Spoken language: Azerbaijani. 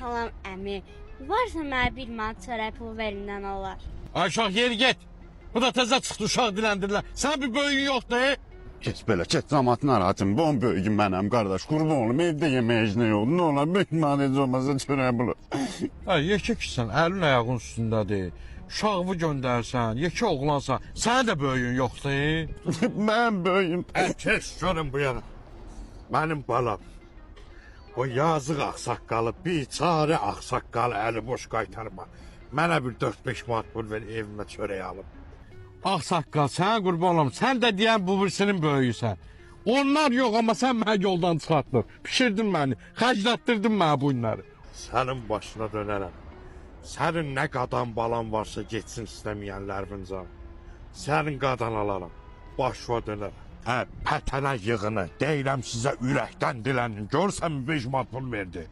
Salam əmi, varsa mənə bir manat çörək pulu verindən olar. Ayşaq yeri get. Bu da təzə çıxdı uşaq diləndirlər. Sən bir böyüyün yoxdur. Geç belə, geç cəmat narahatım. Bu on böyüyüm mənəm qardaş. Qurban olum, evdə yemək nə yoxdur. Nə olar, bir manat olmasa çörək bulur. Ay, yekə kişisən, əlin ayağın üstündədir. Uşağımı göndərsən, yekə oğlansan, sənin də böyüyün yoxdur. Mən böyüyüm. Keç görün bu yana. Mənim balam. O yazıq ağsaqqalı, biçarə ağsaqqalı əli boş qaytarma. Mənə bir 4-5 manat pul ver, evimə çörək alım. Ağsaqqal, sənə qurban olum, sən də deyən bu birisinin böyüyüsən. Onlar yox, amma sən mənə yoldan çıxartdın. Pişirdin məni, xərclətdirdin mənə bu günləri. Sənin başına dönərəm. Sənin nə qadan balan varsa getsin istəməyənlərin can. Sənin qadan alaram, başına dönərəm. Hə, pətənə yığını, deyirəm sizə ürəkdən dilənin. Görsən 5 manat pul verdi.